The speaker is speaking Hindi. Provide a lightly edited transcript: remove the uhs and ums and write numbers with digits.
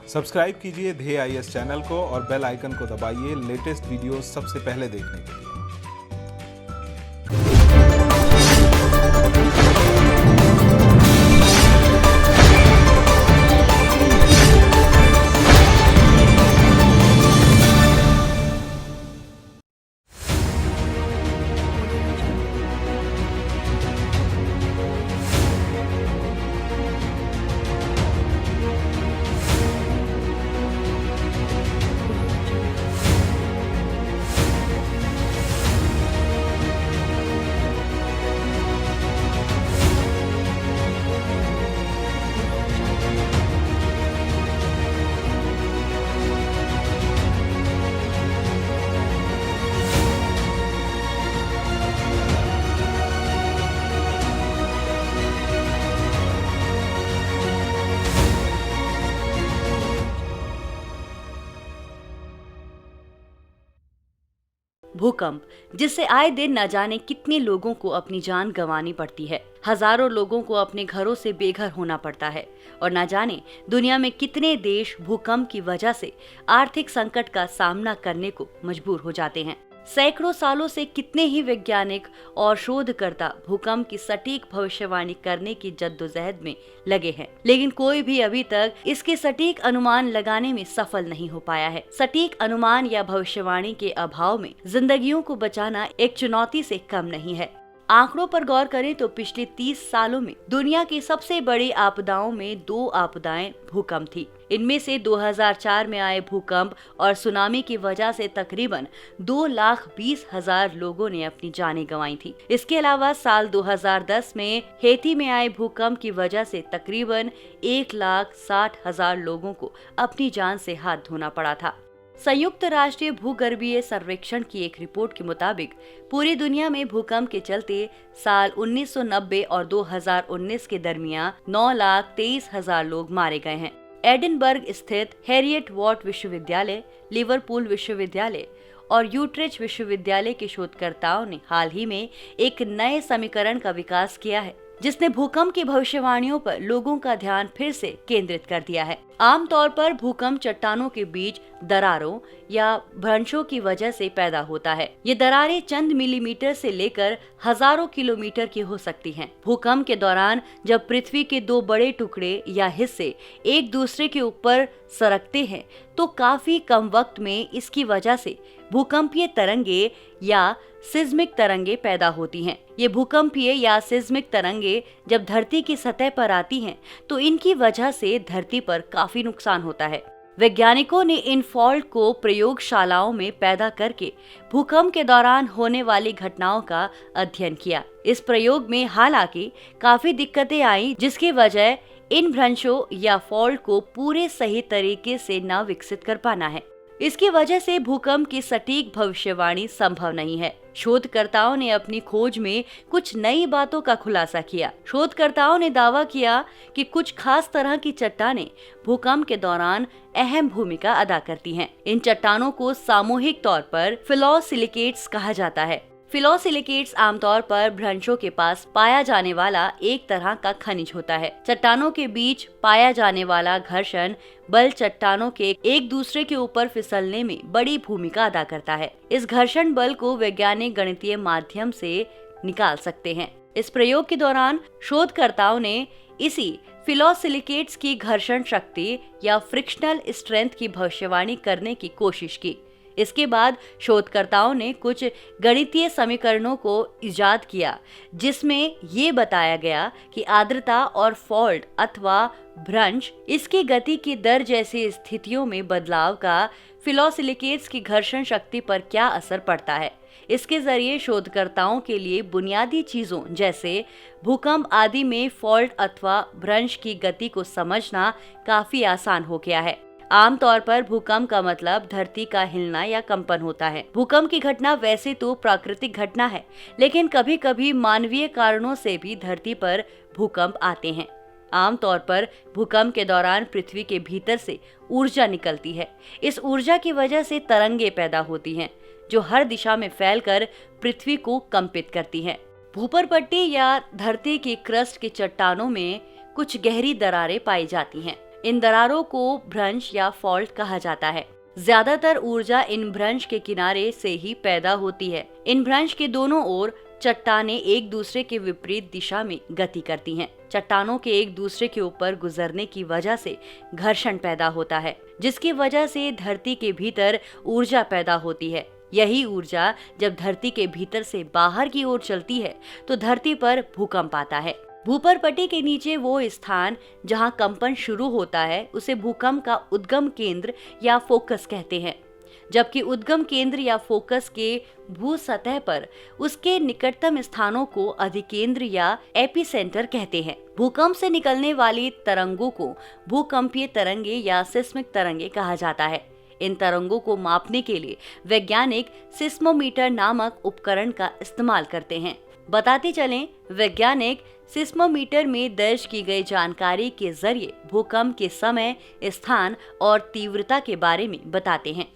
सब्सक्राइब कीजिए ध्येय आईएएस चैनल को और बेल आइकन को दबाइए लेटेस्ट वीडियो सबसे पहले देखने के लिए। भूकंप, जिससे आए दिन न जाने कितने लोगों को अपनी जान गंवानी पड़ती है। हजारों लोगों को अपने घरों से बेघर होना पड़ता है और न जाने दुनिया में कितने देश भूकंप की वजह से आर्थिक संकट का सामना करने को मजबूर हो जाते हैं। सैकड़ों सालों से कितने ही वैज्ञानिक और शोधकर्ता भूकंप की सटीक भविष्यवाणी करने की जद्दोजहद में लगे हैं, लेकिन कोई भी अभी तक इसके सटीक अनुमान लगाने में सफल नहीं हो पाया है। सटीक अनुमान या भविष्यवाणी के अभाव में जिंदगियों को बचाना एक चुनौती से कम नहीं है। आंकड़ों पर गौर करें तो पिछले 30 सालों में दुनिया की सबसे बड़ी आपदाओं में 2 आपदाएं भूकंप थी। इनमें से 2004 में आए भूकंप और सुनामी की वजह से तकरीबन 2,20,000 लोगों ने अपनी जानें गंवाई थी। इसके अलावा साल 2010 में हैती में आए भूकंप की वजह से तकरीबन 1,60,000 लोगों को अपनी जान से हाथ धोना पड़ा था। संयुक्त राष्ट्र भूगर्भीय सर्वेक्षण की एक रिपोर्ट के मुताबिक पूरी दुनिया में भूकंप के चलते साल 1990 और 2019 के दरमियान 9,23,000 लोग मारे गए हैं। एडिनबर्ग स्थित हैरियट वॉट विश्वविद्यालय, लिवरपूल विश्वविद्यालय और यूट्रेच विश्वविद्यालय के शोधकर्ताओं ने हाल ही में एक नए समीकरण का विकास किया है, जिसने भूकंप की भविष्यवाणियों पर लोगों का ध्यान फिर से केंद्रित कर दिया है। आमतौर पर भूकंप चट्टानों के बीच दरारों या भ्रंशों की वजह से पैदा होता है। ये दरारें चंद मिलीमीटर से लेकर हजारों किलोमीटर की हो सकती हैं। भूकंप के दौरान जब पृथ्वी के 2 बड़े टुकड़े या हिस्से एक दूसरे के ऊपर सरकते हैं तो काफी कम वक्त में इसकी वजह से भूकंपीय तरंगे या सिस्मिक तरंगे पैदा होती हैं। ये भूकंपीय या सिस्मिक तरंगे जब धरती की सतह पर आती हैं तो इनकी वजह से धरती पर काफी नुकसान होता है। वैज्ञानिकों ने इन फॉल्ट को प्रयोगशालाओं में पैदा करके भूकंप के दौरान होने वाली घटनाओं का अध्ययन किया। इस प्रयोग में हालांकि काफी दिक्कतें आई, जिसकी वजह इन भ्रंशों या फॉल्ट को पूरे सही तरीके से न विकसित कर पाना है। इसकी वजह से भूकंप की सटीक भविष्यवाणी संभव नहीं है। शोधकर्ताओं ने अपनी खोज में कुछ नई बातों का खुलासा किया। शोधकर्ताओं ने दावा किया कि कुछ खास तरह की चट्टानें भूकंप के दौरान अहम भूमिका अदा करती हैं। इन चट्टानों को सामूहिक तौर पर फिलोसिलिकेट्स कहा जाता है। फिलोसिलिकेट्स आमतौर पर भ्रंशों के पास पाया जाने वाला एक तरह का खनिज होता है। चट्टानों के बीच पाया जाने वाला घर्षण बल चट्टानों के एक दूसरे के ऊपर फिसलने में बड़ी भूमिका अदा करता है। इस घर्षण बल को वैज्ञानिक गणितीय माध्यम से निकाल सकते हैं। इस प्रयोग के दौरान शोधकर्ताओं ने इसी फिलोसिलिकेट्स की घर्षण शक्ति या फ्रिक्शनल स्ट्रेंथ की भविष्यवाणी करने की कोशिश की। इसके बाद शोधकर्ताओं ने कुछ गणितीय समीकरणों को इजाद किया, जिसमें ये बताया गया कि आर्द्रता और फॉल्ट अथवा भ्रंश इसकी गति की दर जैसी स्थितियों में बदलाव का फिलोसिलिकेट्स की घर्षण शक्ति पर क्या असर पड़ता है। इसके जरिए शोधकर्ताओं के लिए बुनियादी चीजों जैसे भूकंप आदि में फॉल्ट अथवा भ्रंश की गति को समझना काफी आसान हो गया है। आमतौर पर भूकंप का मतलब धरती का हिलना या कंपन होता है। भूकंप की घटना वैसे तो प्राकृतिक घटना है, लेकिन कभी कभी मानवीय कारणों से भी धरती पर भूकंप आते हैं। आमतौर पर भूकंप के दौरान पृथ्वी के भीतर से ऊर्जा निकलती है। इस ऊर्जा की वजह से तरंगे पैदा होती हैं, जो हर दिशा में फैलकर पृथ्वी को कंपित करती हैं। भूपरपट्टी या धरती की क्रस्ट की चट्टानों में कुछ गहरी दरारें पाई जाती हैं। इन दरारों को भ्रंश या फॉल्ट कहा जाता है। ज्यादातर ऊर्जा इन भ्रंश के किनारे से ही पैदा होती है। इन भ्रंश के दोनों ओर चट्टानें एक दूसरे के विपरीत दिशा में गति करती हैं। चट्टानों के एक दूसरे के ऊपर गुजरने की वजह से घर्षण पैदा होता है, जिसकी वजह से धरती के भीतर ऊर्जा पैदा होती है। यही ऊर्जा जब धरती के भीतर से बाहर की ओर चलती है तो धरती पर भूकंप आता है। भूपर पट्टी के नीचे वो स्थान जहां कंपन शुरू होता है उसे भूकंप का उद्गम केंद्र या फोकस कहते हैं, जबकि उद्गम केंद्र या फोकस के भू सतह पर उसके निकटतम स्थानों को अधिकेंद्र या एपिसेंटर कहते हैं। भूकंप से निकलने वाली तरंगों को भूकंपीय तरंगे या सिस्मिक तरंगे कहा जाता है। इन तरंगों को मापने के लिए वैज्ञानिक सिस्मोमीटर नामक उपकरण का इस्तेमाल करते हैं। बताते चलें, वैज्ञानिक सिस्मोमीटर में दर्ज की गई जानकारी के जरिए भूकंप के समय, स्थान और तीव्रता के बारे में बताते हैं।